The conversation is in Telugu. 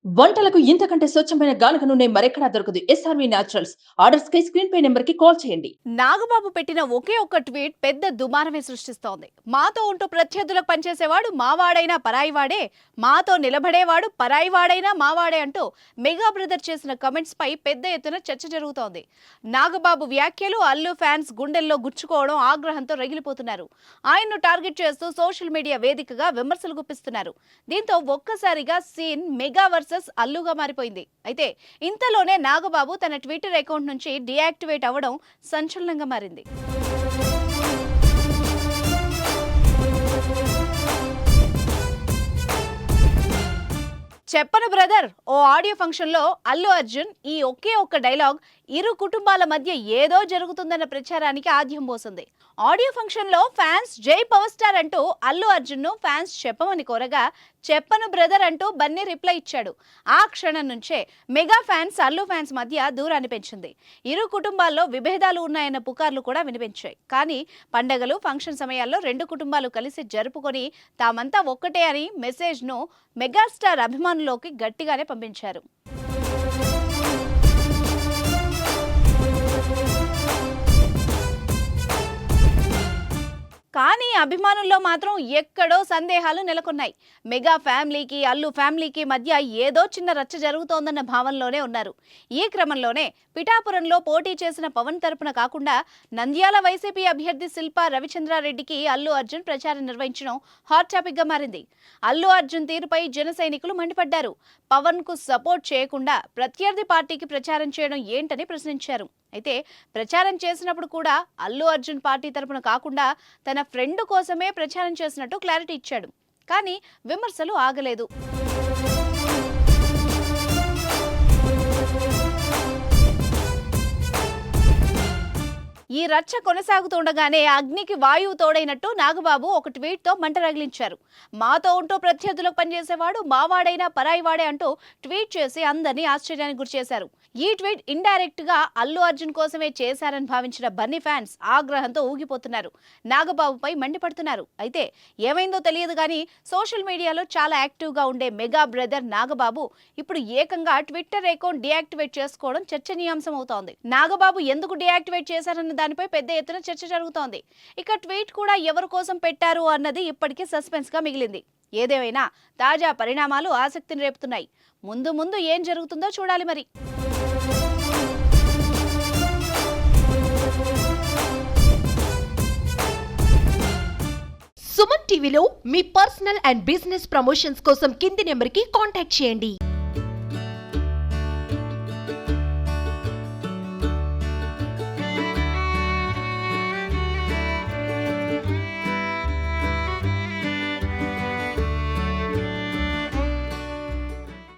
వంటలకు ఇంతకంటే స్వచ్ఛమైన గానుగ నూనె మరెక్కడా దొరకదు. SRV naturals. ఆర్డర్స్ కై స్క్రీన్ పై నెంబర్ కి కాల్ చేయండి. నాగబాబు పెట్టిన ఒకే ఒక్క ట్వీట్ పెద్ద దుమారమే సృష్టిస్తోంది. మాతో ఉంటూ ప్రత్యర్థులకు పనిచేసేవాడు మావాడైనా పరాయివాడే, మాతో నిలబడేవాడు పరాయివాడైనా మావాడే అంటూ మెగా బ్రదర్ చేసిన కమెంట్స్ పై పెద్ద ఎత్తున చర్చ జరుగుతోంది. నాగబాబు వ్యాఖ్యలు అల్లు ఫ్యాన్స్ గుండెల్లో గుచ్చుకోవడం ఆగ్రహంతో రగిలిపోతున్నారు. ఆయన్ను టార్గెట్ చేస్తూ సోషల్ మీడియా వేదికగా విమర్శలు గుప్పిస్తున్నారు. దీంతో ఒక్కసారిగా సీన్ మెగా వర్సెస్ అల్లుగా మారిపోయింది. అయితే ఇంతలోనే నాగబాబు తన ట్విట్టర్ అకౌంట్ నుంచి డీయాక్టివేట్ అవ్వడం సంచలనంగా మారింది. చెప్పను బ్రదర్ ఓ ఆడియో ఫంక్షన్ లో అల్లు అర్జున్ ఈ ఒకే ఒక్క డైలాగ్ ఇరు కుటుంబాల మధ్య ఏదో జరుగుతుందన్న ప్రచారానికి ఆద్యం పోసింది. ఆడియో ఫంక్షన్ లో ఫ్యాన్స్ జై పవర్ స్టార్ అంటూ అల్లు అర్జున్ ను ఫ్యాన్స్ చెప్పమని కోరగా చెప్పను బ్రదర్ అంటూ బన్నీ రిప్లై ఇచ్చాడు. ఆ క్షణం నుంచే మెగా ఫ్యాన్స్ అల్లు ఫ్యాన్స్ మధ్య దూరాన్ని పెంచింది. ఇరు కుటుంబాల్లో విభేదాలు ఉన్నాయన్న పుకార్లు కూడా వినిపించాయి. కానీ పండగలు ఫంక్షన్ సమయాల్లో రెండు కుటుంబాలు కలిసి జరుపుకొని తామంతా ఒక్కటే అని మెసేజ్ ను మెగాస్టార్ అభిమానులోకి గట్టిగానే పంపించారు. కానీ అభిమానుల్లో మాత్రం ఎక్కడో సందేహాలు నెలకొన్నాయి. మెగా ఫ్యామిలీకి అల్లు ఫ్యామిలీకి మధ్య ఏదో చిన్న రచ్చ జరుగుతోందన్న భావనలోనే ఉన్నారు. ఈ క్రమంలోనే పిఠాపురంలో పోటీ చేసిన పవన్ తరపున కాకుండా నంద్యాల వైసీపీ అభ్యర్థి శిల్పా రవిచంద్రారెడ్డికి అల్లు అర్జున్ ప్రచారం నిర్వహించడం హాట్ టాపిక్ గా మారింది. అల్లు అర్జున్ తీరుపై జన సైనికులు మండిపడ్డారు. పవన్ కు సపోర్ట్ చేయకుండా ప్రత్యర్థి పార్టీకి ప్రచారం చేయడం ఏంటని ప్రశ్నించారు. అయితే ప్రచారం చేసినప్పుడు కూడా అల్లు అర్జున్ పార్టీ తరపున కాకుండా తన ఫ్రెండ్ కోసమే ప్రచారం చేసినట్టు క్లారిటీ ఇచ్చాడు. కానీ విమర్శలు ఆగలేదు. ఈ రచ్చ కొనసాగుతుండగానే అగ్నికి వాయువు తోడైనట్టు నాగబాబు ఒక ట్వీట్ తో మంట రగిలించారు. మాతో ఉంటూ ప్రత్యర్థులకు పనిచేసేవాడు మావాడైనా పరాయివాడే అంటూ ట్వీట్ చేసి అందరినీ ఆశ్చర్యానికి గురిచేశారు. ఈ ట్వీట్ ఇండైరెక్ట్ గా అల్లు అర్జున్ కోసమే చేశారని భావించిన బన్నీ ఫ్యాన్స్ ఆగ్రహంతో ఊగిపోతున్నారు. నాగబాబుపై మండిపడుతున్నారు. అయితే ఏమైందో తెలియదు కానీ సోషల్ మీడియాలో చాలా యాక్టివ్ గా ఉండే మెగా బ్రదర్ నాగబాబు ఇప్పుడు ఏకంగా ట్విట్టర్ అకౌంట్ డీయాక్టివేట్ చేసుకోవడం చర్చనీయాంశం అవుతోంది. నాగబాబు ఎందుకు డీయాక్టివేట్ చేశారన్న దానిపై పెద్ద ఎత్తున చర్చ జరుగుతోంది. ఇక ట్వీట్ కూడా ఎవరి కోసం పెట్టారు అన్నది ఇప్పటికీ సస్పెన్స్ గా మిగిలింది. ఏదేమైనా తాజా పరిణామాలు ఆసక్తిని రేపుతున్నాయి. ముందు ముందు ఏం జరుగుతుందో చూడాలి మరి. సుమన్ టీవీలో మీ పర్సనల్ అండ్ బిజినెస్ ప్రమోషన్స్ కోసం కింది నెంబర్కి కాంటాక్ట్ చేయండి.